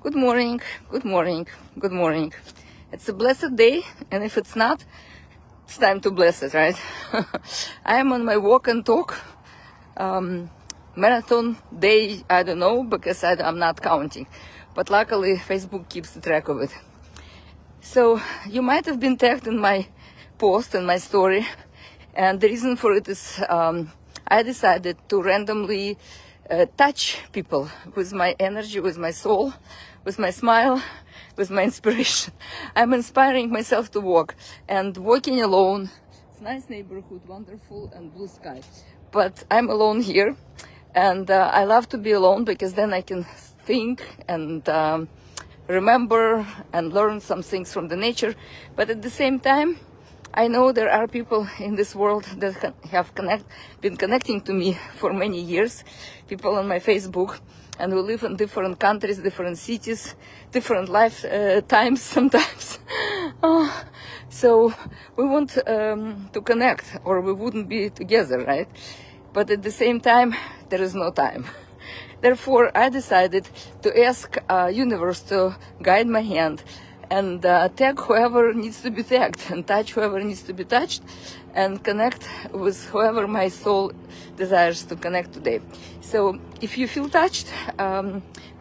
Good morning, good morning, good morning. It's a blessed day, and if it's not, it's time to bless it, right? I am on my walk and talk marathon day, I don't know, because I'm not counting. But luckily, Facebook keeps the track of it. So you might have been tagged in my post and my story, and the reason for it is I decided to randomly touch people with my energy, with my soul, with my smile, with my inspiration. I'm inspiring myself to walk, and walking alone. It's a nice neighborhood, wonderful and blue sky. But I'm alone here, and I love to be alone because then I can think and remember and learn some things from the nature. But at the same time, I know there are people in this world that have been connecting to me for many years, people on my Facebook, and who live in different countries, different cities, different times sometimes. So we want to connect, or we wouldn't be together, right? But at the same time, there is no time. Therefore, I decided to ask universe to guide my hand and tag whoever needs to be tagged, and touch whoever needs to be touched, and connect with whoever my soul desires to connect today. So if you feel touched,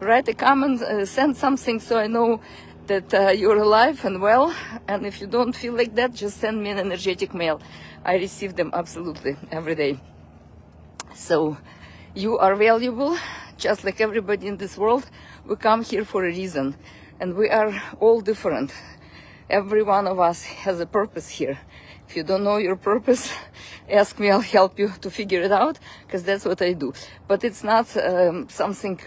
write a comment, send something so I know that you're alive and well. And if you don't feel like that, just send me an energetic mail. I receive them absolutely every day. So you are valuable, just like everybody in this world. We come here for a reason. And we are all different. Every one of us has a purpose here. If you don't know your purpose, ask me, I'll help you to figure it out, because that's what I do. But it's not something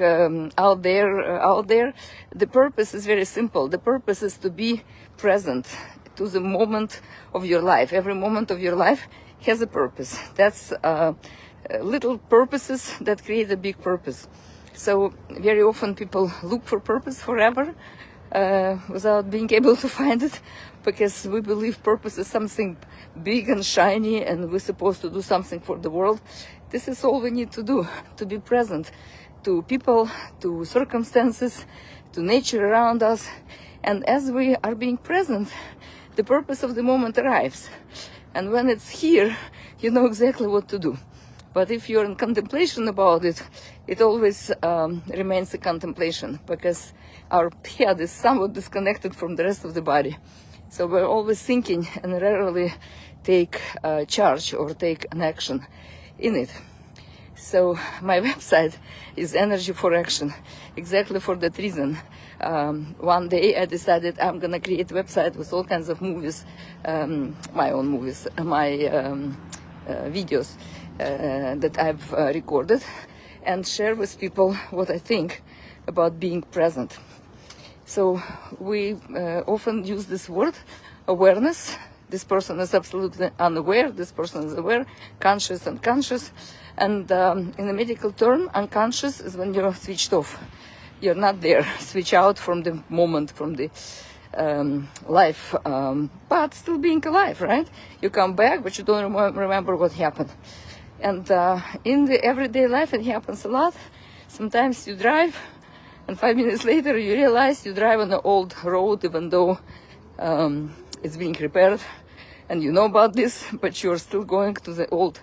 out there. The purpose is very simple. The purpose is to be present to the moment of your life. Every moment of your life has a purpose. That's little purposes that create a big purpose. So very often people look for purpose forever without being able to find it, because we believe purpose is something big and shiny and we're supposed to do something for the world. This is all we need to do, to be present to people, to circumstances, to nature around us. And as we are being present, the purpose of the moment arrives. And when it's here, you know exactly what to do. But if you're in contemplation about it, it always remains a contemplation, because our head is somewhat disconnected from the rest of the body. So we're always thinking and rarely take charge or take an action in it. So my website is Energy for Action, exactly for that reason. One day I decided I'm going to create a website with all kinds of movies, my own movies, my videos that I've recorded, and share with people what I think about being present. So we often use this word, awareness. This person is absolutely unaware, this person is aware, conscious and conscious. And in a medical term, unconscious is when you're switched off. You're not there, switch out from the moment, from the life, but still being alive, right? You come back, but you don't remember what happened. And in the everyday life, it happens a lot. Sometimes you drive, and 5 minutes later you realize you drive on an old road, even though it's being repaired, and you know about this, but you're still going to the old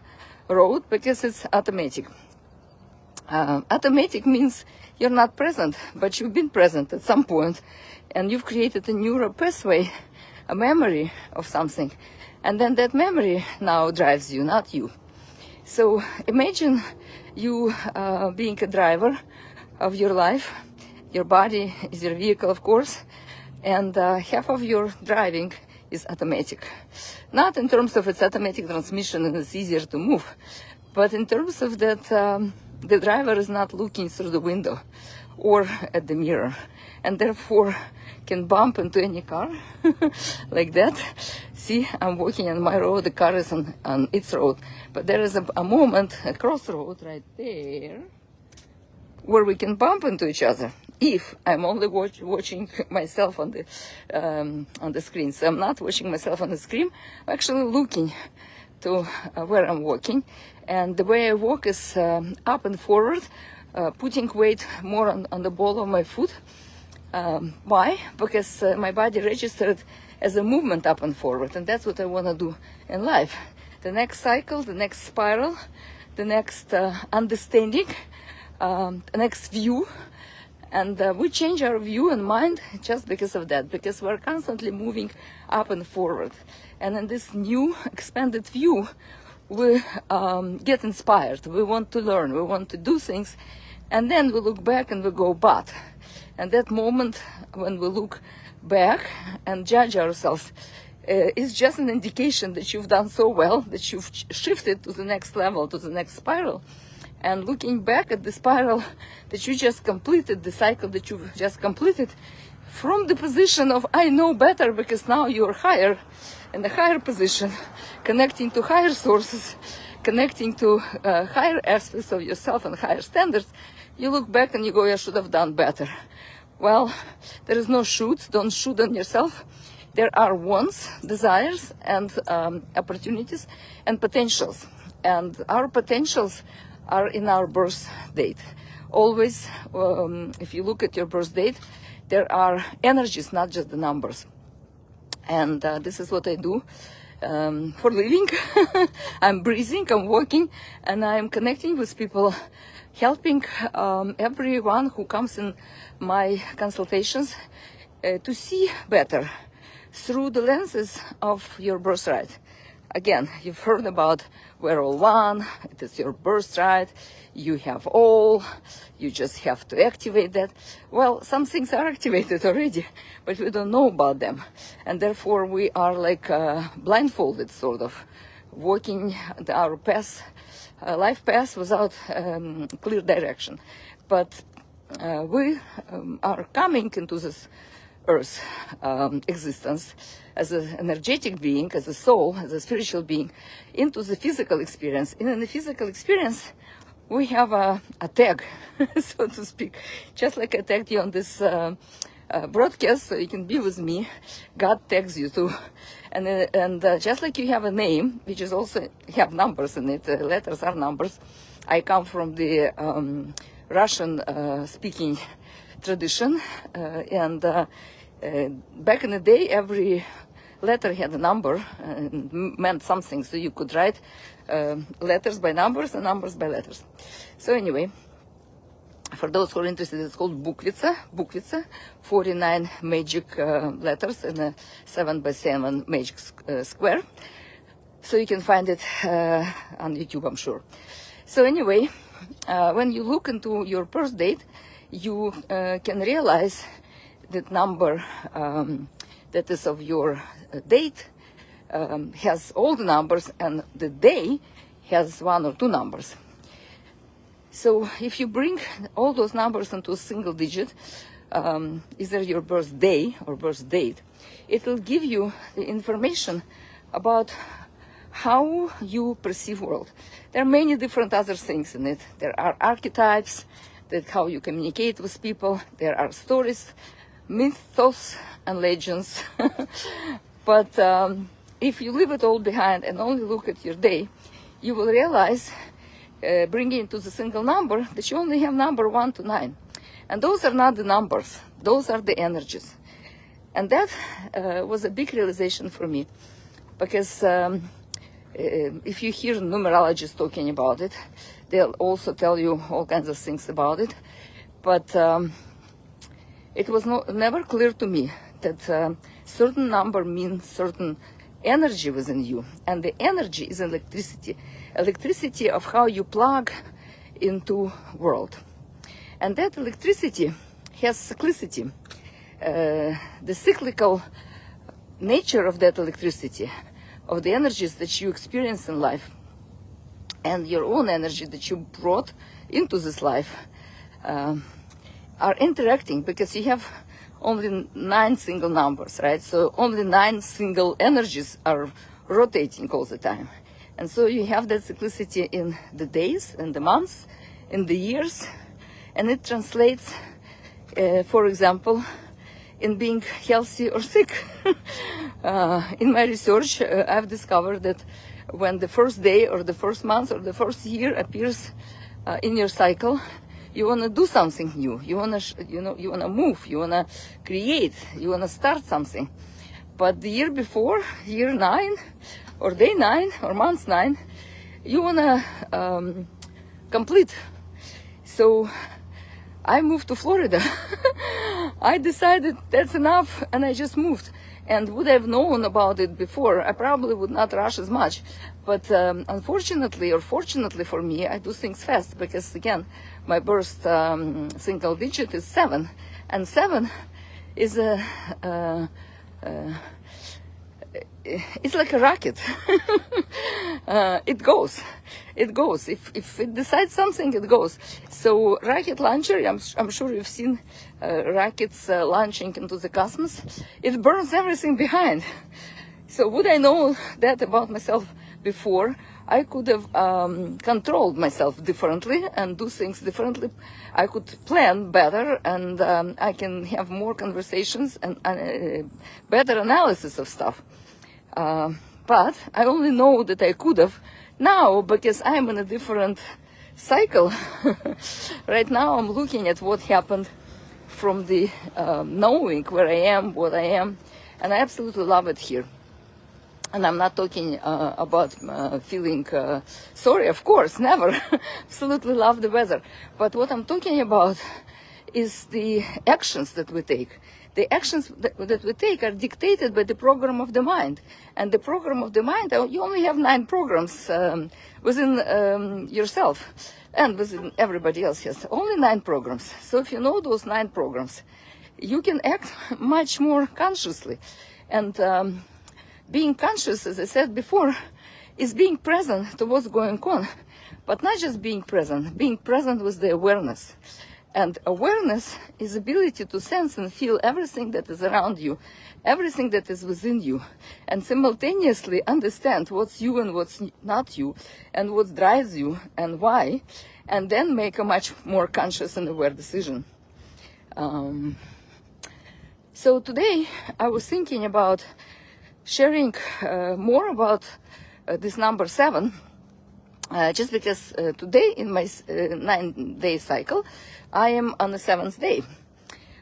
road because it's automatic. Automatic means you're not present, but you've been present at some point, and you've created a neural pathway, a memory of something, and then that memory now drives you, not you. So imagine you being a driver of your life. Your body is your vehicle, of course, and half of your driving is automatic. Not in terms of its automatic transmission and it's easier to move, but in terms of that the driver is not looking through the window or at the mirror, and therefore can bump into any car like that. See, I'm walking on my road, the car is on its road, but there is a moment, a crossroad right there, where we can bump into each other if I'm only watching myself on the screen. So I'm not watching myself on the screen, I'm actually looking to where I'm walking, and the way I walk is up and forward, putting weight more on the ball of my foot, Why? Because my body registered as a movement up and forward, and that's what I want to do in life. The next cycle, the next spiral, the next understanding, the next view. And we change our view and mind just because of that, because we're constantly moving up and forward. And in this new expanded view, we get inspired. We want to learn, we want to do things, and then we look back and we go, but. And that moment when we look back and judge ourselves is just an indication that you've done so well, that you've shifted to the next level, to the next spiral. And looking back at the spiral that you just completed, the cycle that you've just completed, from the position of I know better, because now you're higher, in a higher position, connecting to higher sources, connecting to higher aspects of yourself and higher standards, you look back and you go, I should have done better. Well, there is no shoot. Don't shoot on yourself. There are wants, desires, and opportunities and potentials. And our potentials are in our birth date. Always, if you look at your birth date, there are energies, not just the numbers. And this is what I do for living. I'm breathing, I'm walking, and I'm connecting with people, helping everyone who comes in my consultations to see better through the lenses of your birthright. Again, you've heard about we're all one, it is your birthright, you have all, you just have to activate that. Well, some things are activated already, but we don't know about them. And therefore we are like blindfolded, sort of, walking our path, life path without clear direction. But we are coming into this earth existence as an energetic being, as a soul, as a spiritual being, into the physical experience. And in the physical experience, we have a tag, so to speak. Just like I tagged you on this broadcast, so you can be with me, God tags you too. And just like you have a name, which is also have numbers in it, letters are numbers. I come from the Russian speaking tradition, and back in the day, every letter had a number and meant something, so you could write letters by numbers and numbers by letters. So anyway, for those who are interested, it's called Bukvica, 49 magic letters in a 7x7 magic square. So you can find it on YouTube, I'm sure. So anyway, when you look into your birth date, you can realize that number that is of your date has all the numbers, and the day has one or two numbers. So if you bring all those numbers into a single digit, either your birthday or birth date, it will give you the information about how you perceive world. There are many different other things in it. There are archetypes, that how you communicate with people. There are stories, mythos, and legends. But if you leave it all behind and only look at your day, you will realize, bringing it to the single number, that you only have number 1 to 9. And those are not the numbers. Those are the energies. And that was a big realization for me. Because if you hear numerologists talking about it, they'll also tell you all kinds of things about it. But it was never clear to me that certain number means certain energy within you. And the energy is electricity. Electricity of how you plug into world. And that electricity has cyclicity. The cyclical nature of that electricity, of the energies that you experience in life, and your own energy that you brought into this life, are interacting, because you have only 9 single numbers, right? So only 9 single energies are rotating all the time. And so you have that cyclicity in the days, in the months, in the years, and it translates, for example, in being healthy or sick. In my research, I've discovered that when the first day or the first month or the first year appears in your cycle, You want to do something new. You want to, you want to move. You want to create. You want to start something. But the year before, year 9, or day 9, or month 9, you want to complete. So I moved to Florida. I decided that's enough, and I just moved. And would I have known about it before, I probably would not rush as much. But unfortunately, or fortunately for me, I do things fast, because again, my birth single digit is 7, and 7 is it's like a rocket. It goes. If it decides something, it goes. So rocket launcher, I'm sure you've seen rockets launching into the cosmos. It burns everything behind. So would I know that about myself before? I could have controlled myself differently and do things differently. I could plan better, and I can have more conversations and better analysis of stuff. But I only know that I could have now because I'm in a different cycle. Right now I'm looking at what happened from the knowing where I am, what I am, and I absolutely love it here. And I'm not talking about feeling sorry, of course, never. Absolutely love the weather. But what I'm talking about is the actions that we take. The actions that we take are dictated by the program of the mind. And the program of the mind, you only have 9 programs within yourself. And within everybody else has only 9 programs. So if you know those 9 programs, you can act much more consciously. And being conscious, as I said before, is being present to what's going on. But not just being present with the awareness. And awareness is ability to sense and feel everything that is around you, everything that is within you, and simultaneously understand what's you and what's not you, and what drives you and why, and then make a much more conscious and aware decision. So today I was thinking about sharing more about this number 7, just because today in my 9-day cycle, I am on the 7th day,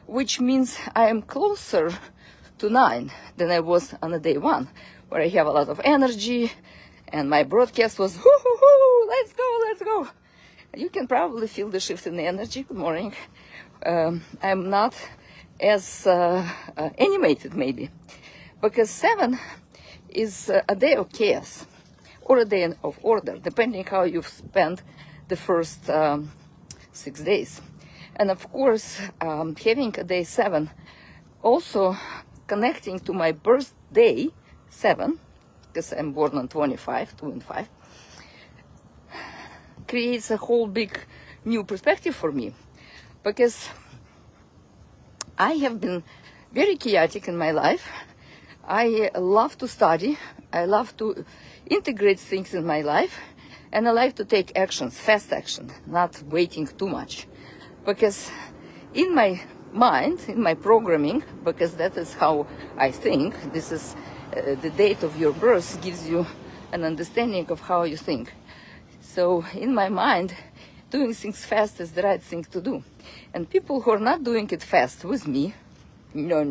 which means I am closer to 9 than I was on the day 1, where I have a lot of energy, and my broadcast was, hoo, hoo, hoo, let's go, let's go. You can probably feel the shift in the energy. Good morning. I'm not as animated, maybe, because 7 is a day of chaos, or a day of order, depending how you've spent the first 6 days. And of course, having a day 7, also connecting to my birthday 7, because I'm born on 25, 2 and 5, creates a whole big new perspective for me. Because I have been very chaotic in my life. I love to study. I love to integrate things in my life. And I like to take actions, fast action, not waiting too much. Because in my mind, in my programming, because that is how I think, this is the date of your birth gives you an understanding of how you think. So in my mind, doing things fast is the right thing to do. And people who are not doing it fast with me, no,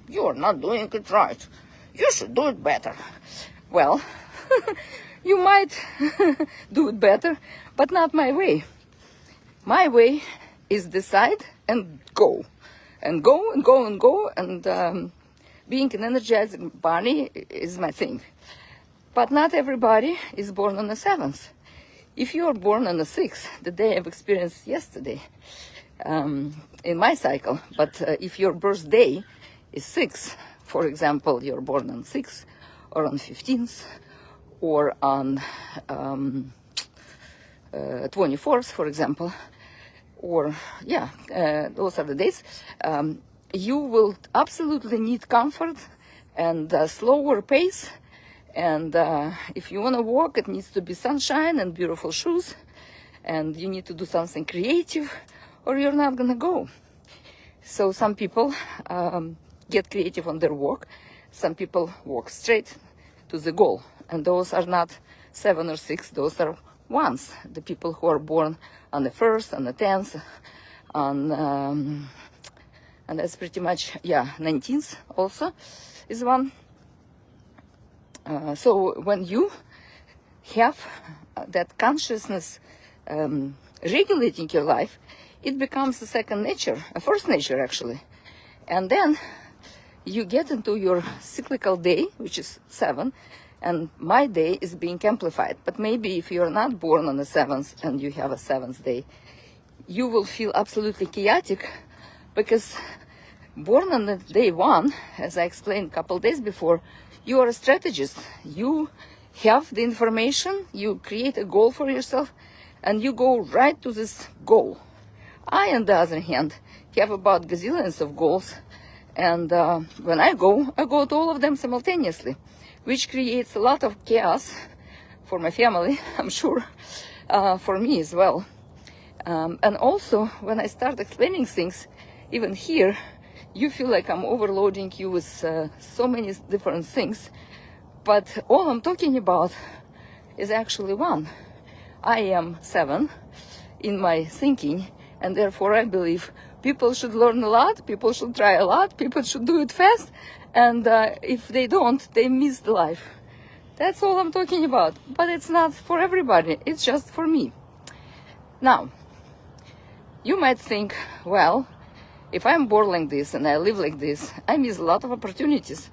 you are not doing it right. You should do it better. Well, you might do it better, but not my way. My way is decide and go. And go and go and go. And being an energizing body is my thing. But not everybody is born on the 7th. If you are born on the 6th, the day I've experienced yesterday in my cycle, but if your birthday is 6, for example, you're born on 6 or on 15th or on 24th, for example, or those are the days, you will absolutely need comfort and slower pace. And if you want to walk, it needs to be sunshine and beautiful shoes, and you need to do something creative or you're not going to go. So some people get creative on their walk. Some people walk straight to the goal. And those are not 7 or 6. Those are ones, the people who are born on the 1st, on the 10th, on, and that's pretty much, 19th also is one. So when you have that consciousness regulating your life, it becomes a second nature, a first nature actually. And then you get into your cyclical day, which is 7, and my day is being amplified. But maybe if you're not born on the 7th and you have a 7th day, you will feel absolutely chaotic, because born on the day 1, as I explained a couple days before, you are a strategist. You have the information, you create a goal for yourself, and you go right to this goal. I, on the other hand, have about gazillions of goals, and when I go to all of them simultaneously, which creates a lot of chaos for my family, I'm sure, for me as well. And also, when I start explaining things, even here, you feel like I'm overloading you with so many different things, but all I'm talking about is actually one. I am 7 in my thinking, and therefore I believe people should learn a lot, people should try a lot, people should do it fast, and if they don't, they miss the life. That's all I'm talking about. But it's not for everybody, it's just for me. Now, you might think, well, if I'm born like this and I live like this, I miss a lot of opportunities.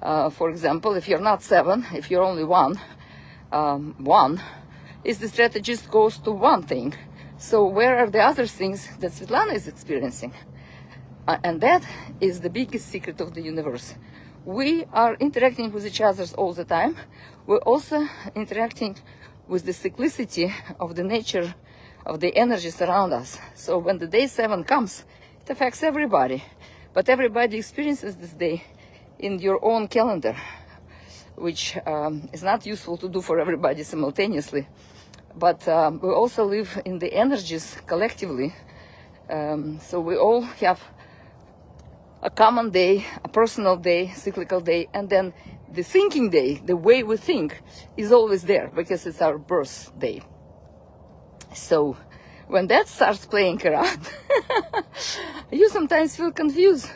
For example, if you're not 7, if you're only 1, 1 is the strategist goes to one thing. So where are the other things that Svetlana is experiencing? And that is the biggest secret of the universe. We are interacting with each other all the time. We're also interacting with the cyclicity of the nature of the energies around us. So when the day 7 comes, it affects everybody. But everybody experiences this day in your own calendar, which is not useful to do for everybody simultaneously. But we also live in the energies collectively. So we all have a common day, a personal day, cyclical day, and then the thinking day, the way we think, is always there because it's our birthday. So when that starts playing around, you sometimes feel confused.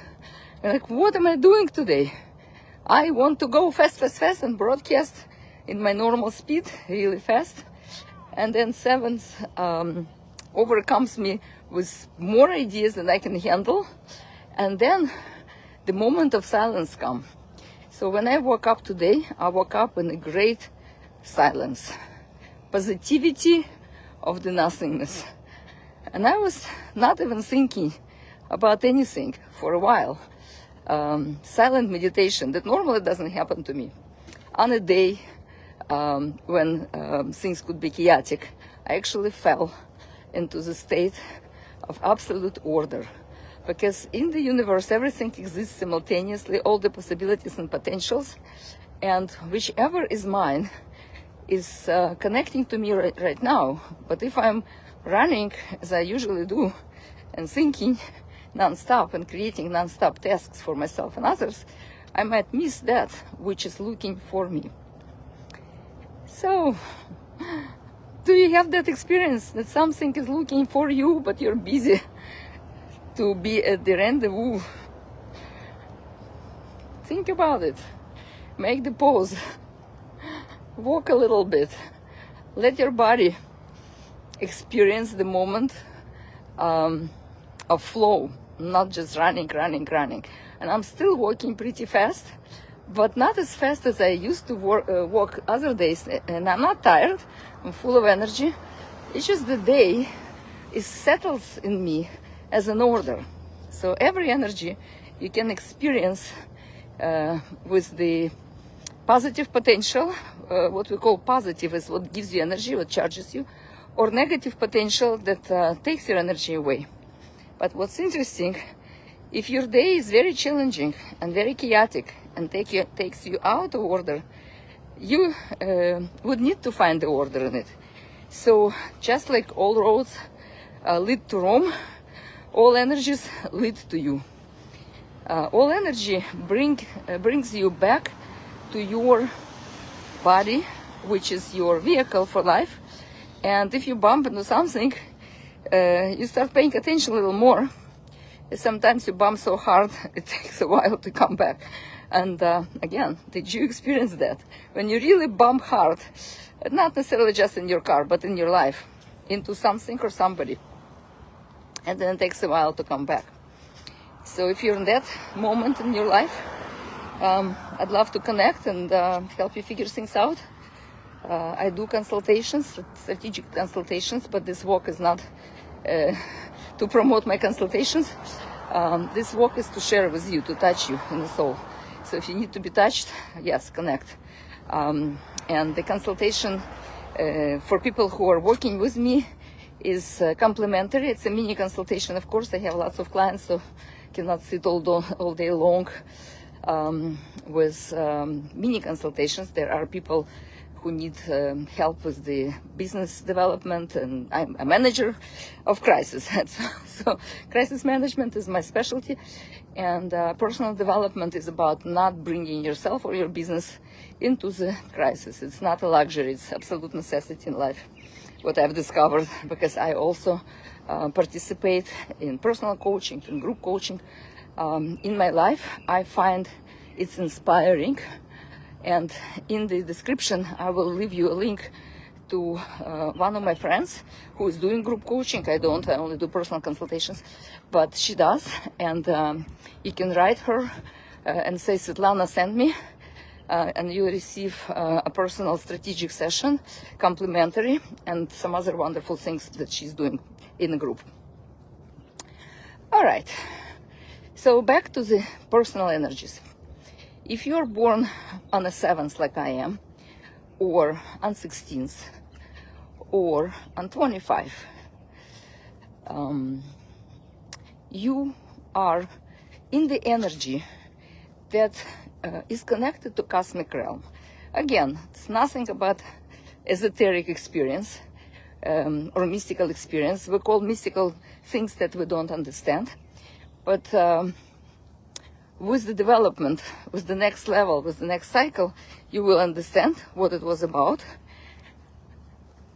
You're like, what am I doing today? I want to go fast and broadcast in my normal speed, really fast. And then 7th overcomes me with more ideas than I can handle. And then the moment of silence comes. So when I woke up today, I woke up in a great silence. Positivity of the nothingness. And I was not even thinking about anything for a while. Silent meditation, that normally doesn't happen to me. On a day when things could be chaotic, I actually fell into the state of absolute order. Because in the universe, everything exists simultaneously, all the possibilities and potentials, and whichever is mine is connecting to me right now. But if I'm running, as I usually do, and thinking non-stop and creating non-stop tasks for myself and others, I might miss that which is looking for me. So, do you have that experience that something is looking for you, but you're busy to be at the rendezvous? Think about it. Make the pause. Walk a little bit. Let your body experience the moment of flow, not just running. And I'm still walking pretty fast, but not as fast as I used to walk other days. And I'm not tired. I'm full of energy. It's just the day settles in me as an order. So every energy you can experience with the positive potential. What we call positive is what gives you energy, what charges you, or negative potential that takes your energy away. But what's interesting, if your day is very challenging and very chaotic and takes you out of order, you would need to find the order in it. So just like all roads lead to Rome, all energies lead to you. All energy brings you back to your body, which is your vehicle for life, And if you bump into something, you start paying attention a little more. Sometimes you bump so hard, it takes a while to come back. And again, did you experience that? When you really bump hard, not necessarily just in your car, but in your life, into something or somebody, and then it takes a while to come back. So if you're in that moment in your life, I'd love to connect and help you figure things out. I do consultations, strategic consultations, but this walk is not to promote my consultations. This walk is to share with you, to touch you in the soul. So if you need to be touched, yes, connect. And the consultation for people who are working with me is complimentary. It's a mini consultation, of course. I have lots of clients, so cannot sit all day long with mini consultations. There are people who need help with the business development, and I'm a manager of crisis. So crisis management is my specialty, and personal development is about not bringing yourself or your business into the crisis. It's not a luxury, it's absolute necessity in life, what I've discovered, because I also participate in personal coaching, in group coaching. In my life, I find it's inspiring. And in the description, I will leave you a link to one of my friends who is doing group coaching. I only do personal consultations, but she does. And you can write her and say, Svetlana, send me. And you receive a personal strategic session, complimentary, and some other wonderful things that she's doing in a group. All right. So back to the personal energies. If you're born on the 7th like I am, or on 16th, or on 25, you are in the energy that is connected to cosmic realm. Again, it's nothing about esoteric experience or mystical experience. We call mystical things that we don't understand. But with the development, with the next level, with the next cycle, you will understand what it was about.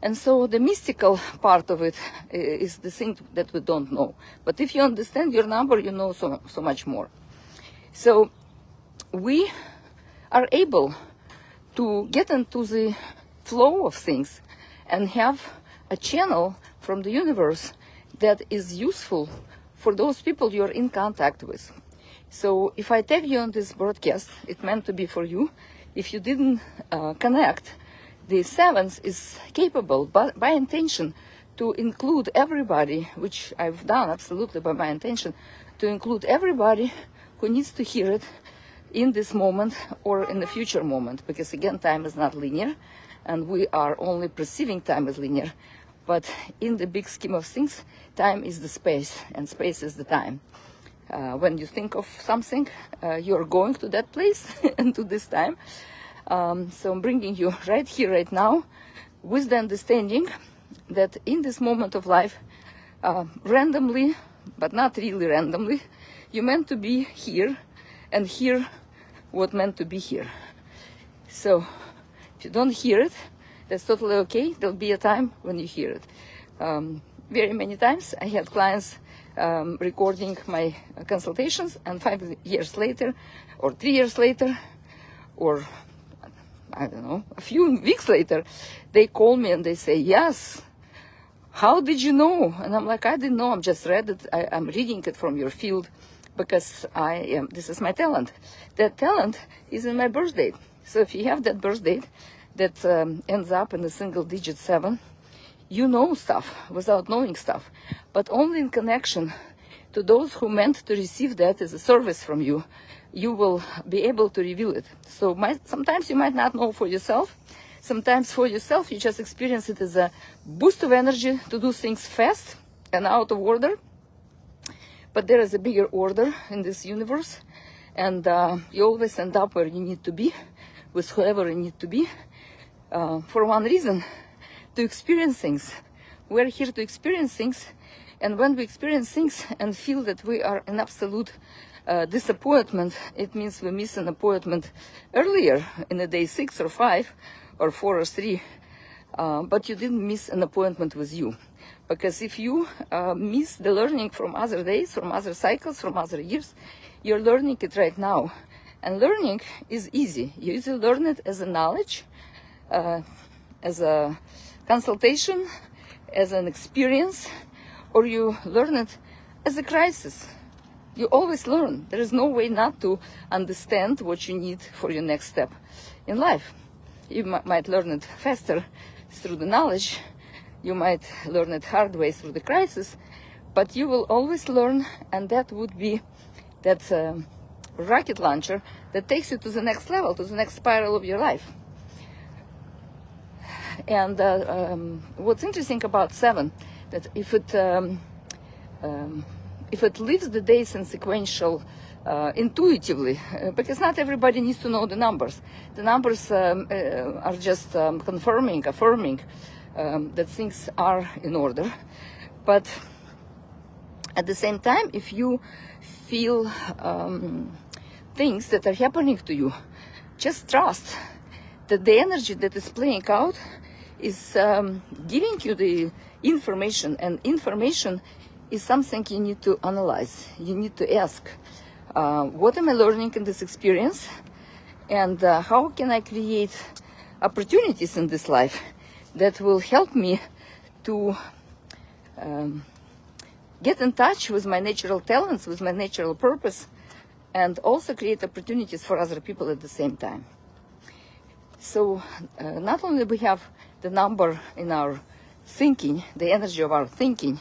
And so the mystical part of it is the thing that we don't know. But if you understand your number, you know so much more. So we are able to get into the flow of things and have a channel from the universe that is useful for those people you're in contact with. So if I tag you on this broadcast, it meant to be for you. If you didn't connect, the 7th is capable by intention to include everybody, which I've done absolutely by my intention, to include everybody who needs to hear it in this moment or in the future moment, because again, time is not linear, and we are only perceiving time as linear. But in the big scheme of things, time is the space, and space is the time. When you think of something, you're going to that place and to this time. So I'm bringing you right here, right now, with the understanding that in this moment of life, randomly, but not really randomly, you're meant to be here and hear what meant to be here. So if you don't hear it, that's totally okay. There'll be a time when you hear it. Very many times I had clients recording my consultations, and 5 years later, or 3 years later, or I don't know, a few weeks later, they call me and they say, yes, how did you know? And I'm like, I didn't know, I'm just read it. I'm reading it from your field because this is my talent. That talent is in my birth date. So if you have that birth date that ends up in a single digit 7, you know stuff without knowing stuff, but only in connection to those who meant to receive that as a service from you, you will be able to reveal it. So sometimes you might not know for yourself. Sometimes for yourself, you just experience it as a boost of energy to do things fast and out of order. But there is a bigger order in this universe, and you always end up where you need to be, with whoever you need to be, for one reason, to experience things. We're here to experience things, and when we experience things and feel that we are in absolute disappointment, it means we miss an appointment earlier in the day 6 or 5 or 4 or 3. but you didn't miss an appointment with you. Because if you miss the learning from other days, from other cycles, from other years, you're learning it right now. And learning is easy. You either learn it as a knowledge, as a consultation, as an experience, or you learn it as a crisis. You always learn. There is no way not to understand what you need for your next step in life. You might learn it faster through the knowledge. You might learn it hard way through the crisis, but you will always learn, and that would be that rocket launcher that takes you to the next level, to the next spiral of your life. And what's interesting about 7, that if it lives the days in sequential, intuitively, because not everybody needs to know the numbers. The numbers are just confirming, affirming that things are in order. But at the same time, if you feel things that are happening to you, just trust that the energy that is playing out is giving you the information, and information is something you need to analyze. You need to ask, what am I learning in this experience, and how can I create opportunities in this life that will help me to get in touch with my natural talents, with my natural purpose, and also create opportunities for other people at the same time. So not only we have the number in our thinking, the energy of our thinking,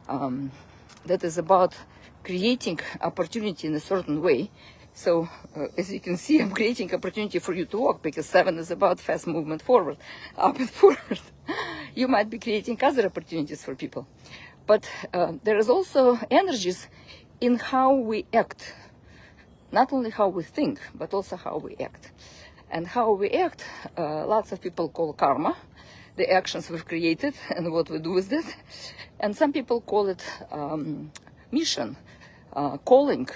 that is about creating opportunity in a certain way. So as you can see, I'm creating opportunity for you to walk, because 7 is about fast movement forward, up and forward. You might be creating other opportunities for people. But there is also energies in how we act. Not only how we think, but also how we act. And how we act, lots of people call karma, the actions we've created and what we do with it. And some people call it mission, calling.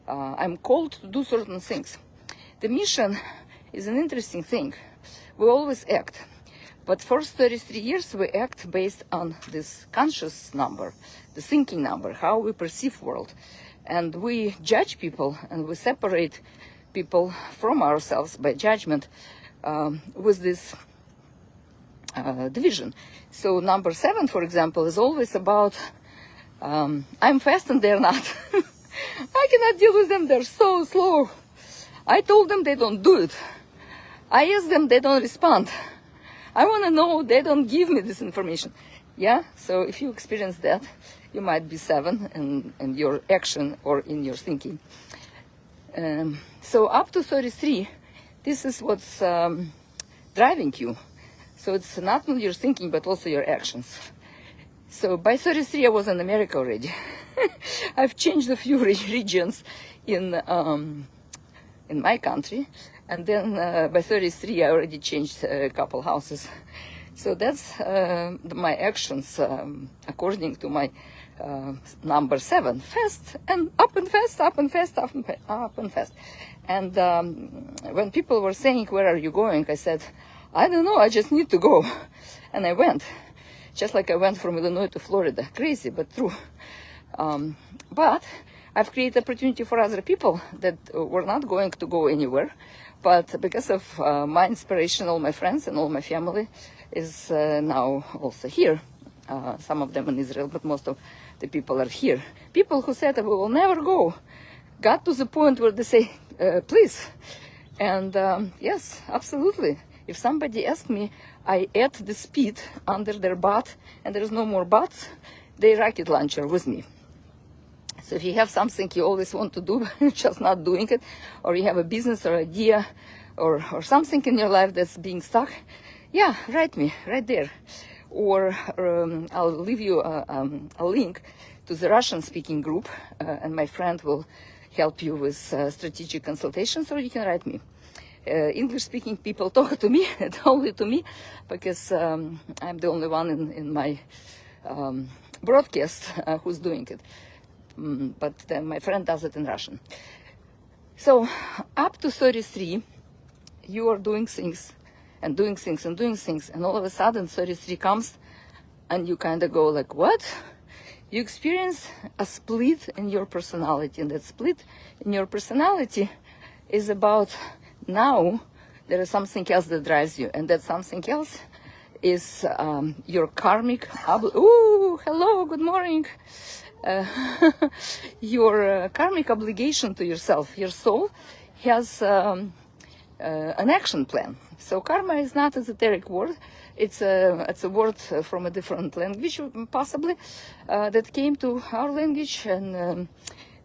I'm called to do certain things. The mission is an interesting thing. We always act. But first 33 years we act based on this conscious number, the thinking number, how we perceive world. And we judge people, and we separate people from ourselves by judgment with this division. So number 7, for example, is always about I'm fast and they're not. I cannot deal with them, they're so slow. I told them, they don't do it. I ask them, they don't respond. I want to know, they don't give me this information. Yeah, so if you experience that, you might be 7 in your action or in your thinking. So up to 33, this is what's driving you. So it's not only your thinking, but also your actions. So by 33, I was in America already. I've changed a few regions in my country. And then by 33, I already changed a couple houses. So that's my actions according to my number 7. Fast and up and fast, up and fast, up and fast. And when people were saying, where are you going? I said, I don't know, I just need to go. And I went. Just like I went from Illinois to Florida. Crazy, but true. But I've created opportunity for other people that were not going to go anywhere. But because of my inspiration, all my friends and all my family is now also here. Some of them in Israel, but most of the people are here. People who said, we will never go, got to the point where they say, please. And yes, absolutely. If somebody asks me, I add the speed under their butt, and there is no more butts, they rocket launcher with me. So if you have something you always want to do, just not doing it, or you have a business or idea or something in your life that's being stuck, yeah, write me right there. Or I'll leave you a link to the Russian-speaking group, and my friend will help you with strategic consultations, or you can write me. English-speaking people talk to me, only to me, because I'm the only one in my broadcast who's doing it. But my friend does it in Russian. So up to 33, you are doing things and doing things, and all of a sudden 33 comes, and you kind of go like, what? You experience a split in your personality, and that split in your personality is about now there is something else that drives you, and that something else is your karmic ooh, hello, good morning. Your karmic obligation to yourself. Your soul has an action plan. So karma is not an esoteric word. It's a word from a different language, possibly, that came to our language. And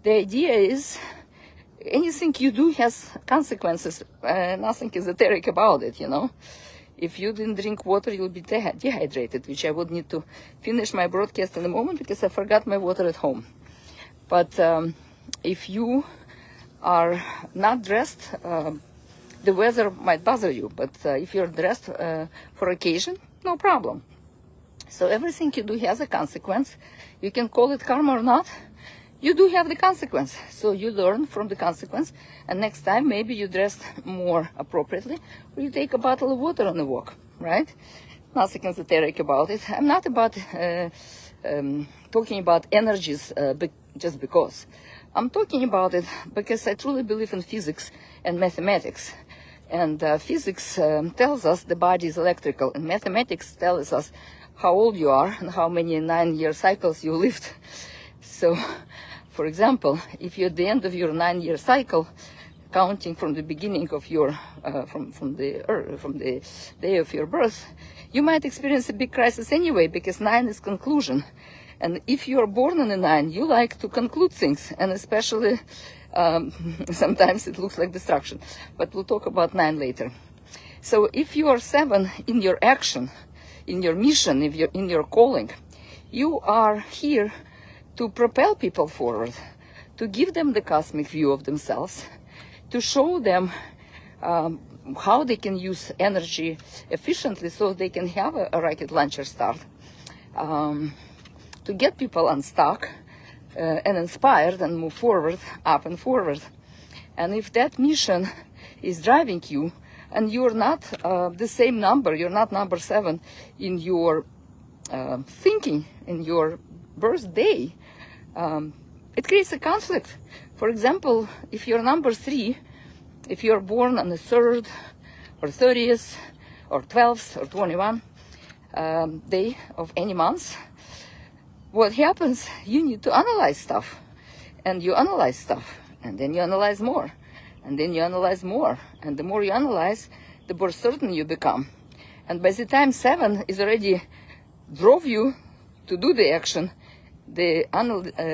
the idea is anything you do has consequences. Nothing esoteric about it, you know. If you didn't drink water, you'll be dehydrated, which I would need to finish my broadcast in a moment because I forgot my water at home. But if you are not dressed, the weather might bother you. But if you're dressed for occasion, no problem. So everything you do has a consequence. You can call it karma or not. You do have the consequence. So you learn from the consequence. And next time, maybe you dress more appropriately, or you take a bottle of water on a walk, right? Nothing esoteric about it. I'm not about talking about energies just because. I'm talking about it because I truly believe in physics and mathematics. And physics tells us the body is electrical, and mathematics tells us how old you are and how many 9-year cycles you lived. So, for example, if you're at the end of your 9-year cycle, counting from the beginning of your, from the day of your birth, you might experience a big crisis anyway, because 9 is conclusion. And if you are born on a 9, you like to conclude things, and especially sometimes it looks like destruction. But we'll talk about 9 later. So if you are 7 in your action, in your mission, in your calling, you are here to propel people forward, to give them the cosmic view of themselves, to show them how they can use energy efficiently so they can have a rocket launcher start, to get people unstuck and inspired and move forward, up and forward. And if that mission is driving you, and you're not the same number, you're not number 7 in your thinking, in your birthday, it creates a conflict. For example, if you're number 3, if you're born on the 3rd or 30th or 12th or 21 day of any month, what happens, you need to analyze stuff. And you analyze stuff, and then you analyze more, and then you analyze more. And the more you analyze, the more certain you become. And by the time 7 is already drove you to do the action, the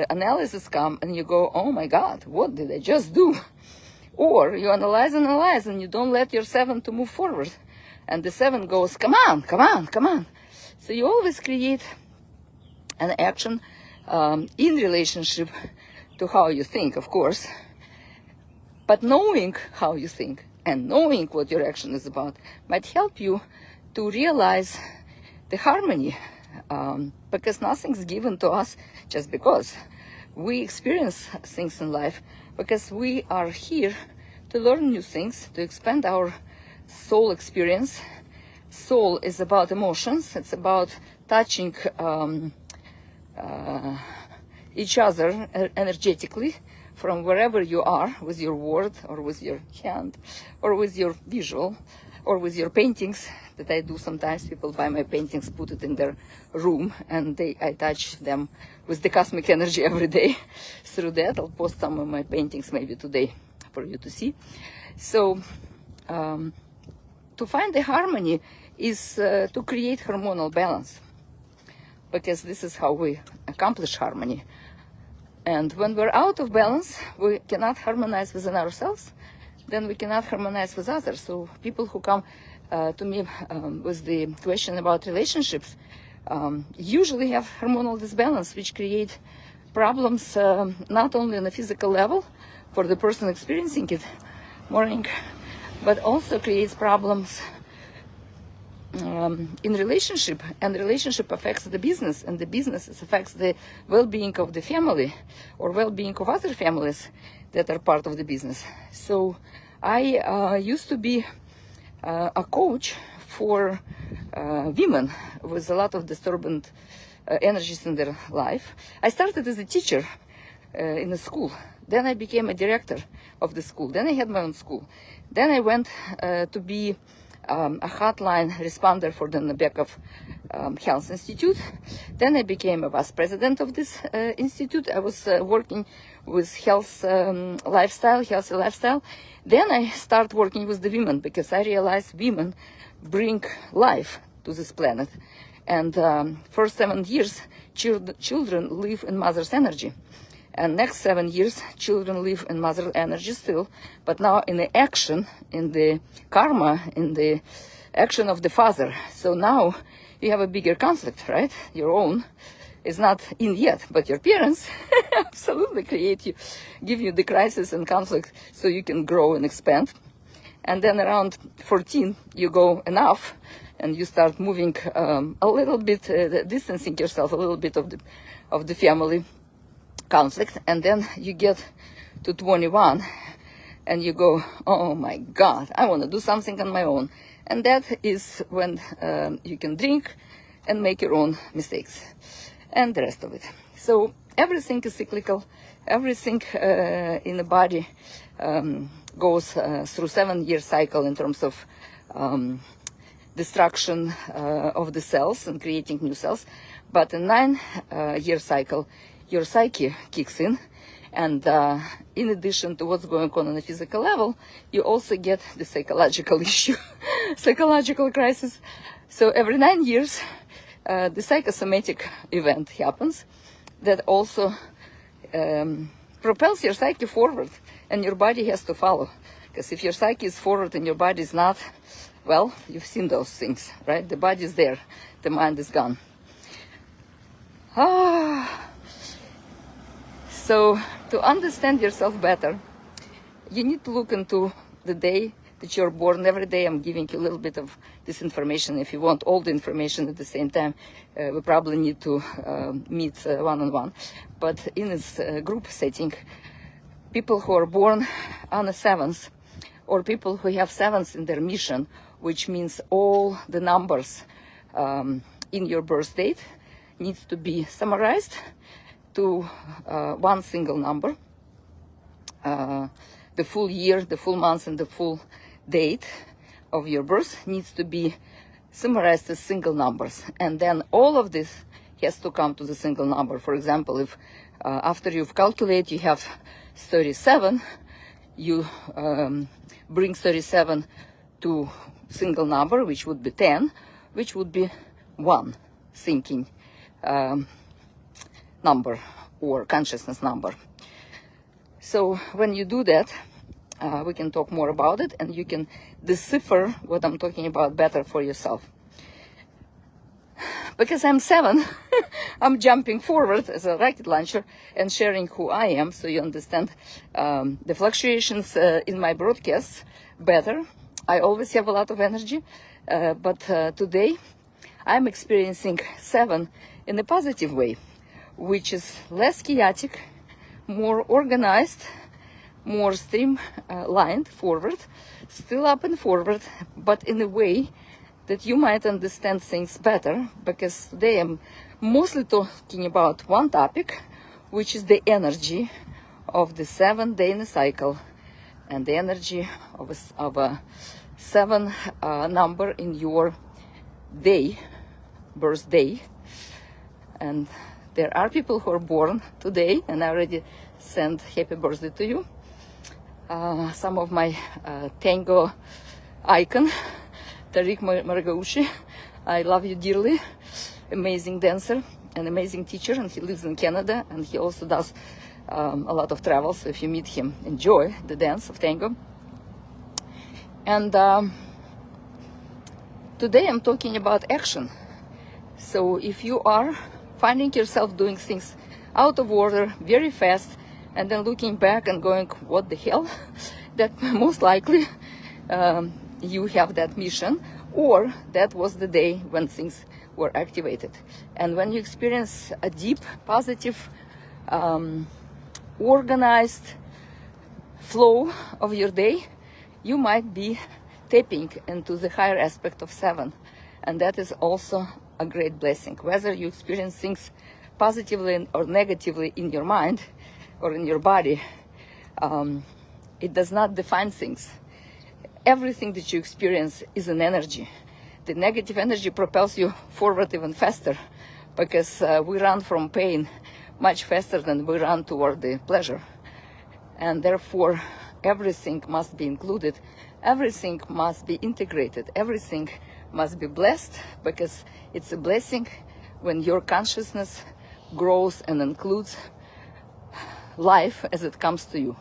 analysis come, and you go, oh my God, what did I just do? Or you analyze, and you don't let your 7 to move forward. And the 7 goes, come on, come on, come on. So you always create an action in relationship to how you think, of course. But knowing how you think and knowing what your action is about might help you to realize the harmony, because nothing's given to us just because. We experience things in life because we are here to learn new things, to expand our soul experience. Soul is about emotions. It's about touching each other energetically from wherever you are, with your word or with your hand or with your visual or with your paintings that I do sometimes. People buy my paintings, put it in their room, and I touch them with the cosmic energy every day through that. I'll post some of my paintings maybe today for you to see. So to find the harmony is to create hormonal balance, because this is how we accomplish harmony. And when we're out of balance, we cannot harmonize within ourselves, then we cannot harmonize with others. So people who come to me with the question about relationships usually have hormonal disbalance, which create problems not only on a physical level for the person experiencing it, morning, but also creates problems in relationship, and relationship affects the business, and the business affects the well-being of the family or well-being of other families that are part of the business. So I used to be a coach for women with a lot of disturbant energies in their life. I started as a teacher in a school. Then I became a director of the school. Then I had my own school. Then I went to be a hotline responder for the Nebekov Health Institute. Then I became a vice president of this institute. I was working with healthy lifestyle. Then I started working with the women because I realized women bring life to this planet. And for 7 years, children live in mother's energy. And next 7 years, children live in mother energy still, but now in the action, in the karma, in the action of the father. So now you have a bigger conflict, right? Your own is not in yet, but your parents absolutely give you the crisis and conflict so you can grow and expand. And then around 14, you go enough, and you start moving a little bit, distancing yourself a little bit of the family conflict, and then you get to 21 and you go, oh my God, I want to do something on my own. And that is when you can drink and make your own mistakes and the rest of it. So everything is cyclical. Everything in the body goes through 7-year cycle in terms of destruction of the cells and creating new cells. But in 9-year cycle, your psyche kicks in, and in addition to what's going on a physical level, you also get the psychological issue, psychological crisis. So every 9 years, the psychosomatic event happens that also propels your psyche forward, and your body has to follow. Because if your psyche is forward and your body is not, well, you've seen those things, right? The body is there, the mind is gone. So to understand yourself better, you need to look into the day that you're born. Every day I'm giving you a little bit of this information. If you want all the information at the same time, we probably need to meet one-on-one. But in this group setting, people who are born on the 7th, or people who have 7th in their mission, which means all the numbers in your birth date needs to be summarized to one single number. The full year, the full month, and the full date of your birth needs to be summarized as single numbers. And then all of this has to come to the single number. For example, if after you've calculated you have 37, you bring 37 to single number, which would be 10, which would be one thinking number or consciousness number. So when you do that, we can talk more about it, and you can decipher what I'm talking about better for yourself. Because I'm 7, I'm jumping forward as a rocket launcher and sharing who I am, so you understand the fluctuations in my broadcasts better. I always have a lot of energy, but today I'm experiencing 7 in a positive way, which is less chaotic, more organized, more streamlined forward, still up and forward, but in a way that you might understand things better, because today I'm mostly talking about one topic, which is the energy of the 7th day in the cycle, and the energy of a 7 number in your day, birthday. And there are people who are born today, and I already sent happy birthday to you. Some of my tango icon, Tariq Margaushi, I love you dearly. Amazing dancer, an amazing teacher, and he lives in Canada, and he also does a lot of travel. So if you meet him, enjoy the dance of tango. And today I'm talking about action. So if you are finding yourself doing things out of order, very fast, and then looking back and going, what the hell? That most likely you have that mission, or that was the day when things were activated. And when you experience a deep, positive, organized flow of your day, you might be tapping into the higher aspect of 7. And that is also a great blessing. Whether you experience things positively or negatively in your mind or in your body, it does not define things. Everything that you experience is an energy. The negative energy propels you forward even faster, because we run from pain much faster than we run toward the pleasure. And therefore, everything must be included, everything must be integrated, everything must be blessed, because it's a blessing when your consciousness grows and includes life as it comes to you.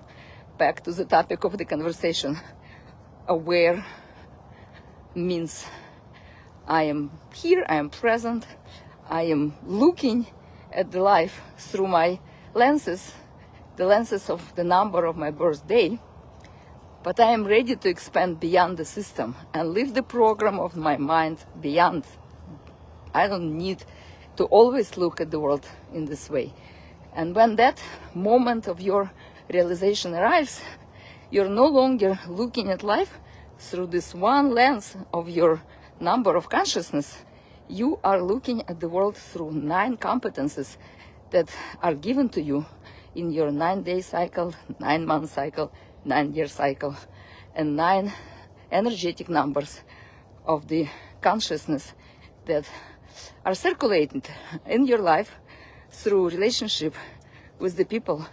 Back to the topic of the conversation, aware means I am here, I am present, I am looking at the life through my lenses, the lenses of the number of my birthday, but I am ready to expand beyond the system and live the program of my mind beyond. I don't need to always look at the world in this way. And when that moment of your realization arrives, you're no longer looking at life through this one lens of your number of consciousness. You are looking at the world through 9 competences that are given to you in your 9-day cycle, 9-month cycle, 9-year cycle, and 9 energetic numbers of the consciousness that are circulated in your life through relationship with the people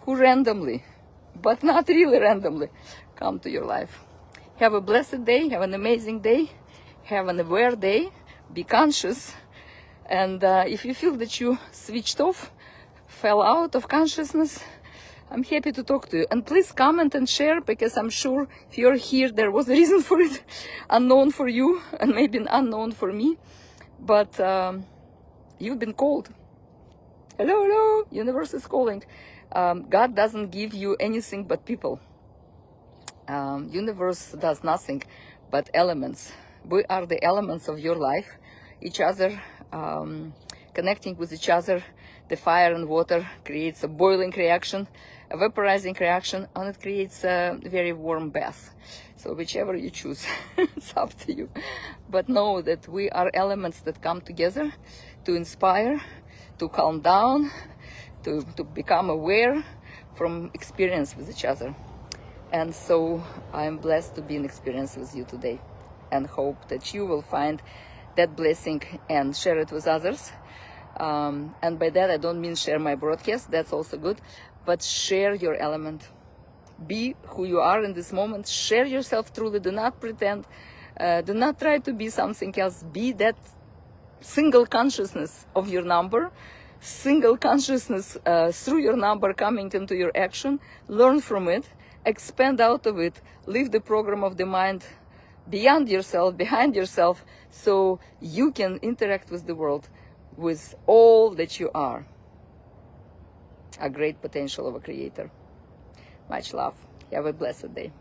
who randomly, but not really randomly, come to your life. Have a blessed day, have an amazing day, have an aware day, be conscious, and if you feel that you switched off, fell out of consciousness, I'm happy to talk to you. And please comment and share, because I'm sure if you're here, there was a reason for it, unknown for you and maybe unknown for me, but you've been called. Hello, hello, universe is calling. God doesn't give you anything but people. Universe does nothing but elements. We are the elements of your life, each other, connecting with each other. The fire and water creates a boiling reaction, a vaporizing reaction, and it creates a very warm bath. So whichever you choose, it's up to you. But know that we are elements that come together to inspire, to calm down, to become aware from experience with each other. And so I'm blessed to be in experience with you today, and hope that you will find that blessing and share it with others. And by that I don't mean share my broadcast, that's also good, but share your element. Be who you are in this moment, share yourself truly, do not pretend, do not try to be something else. Be that single consciousness of your number, single consciousness through your number coming into your action. Learn from it, expand out of it, live the program of the mind beyond yourself, behind yourself, so you can interact with the world with all that you are. A great potential of a creator. Much love. Have a blessed day.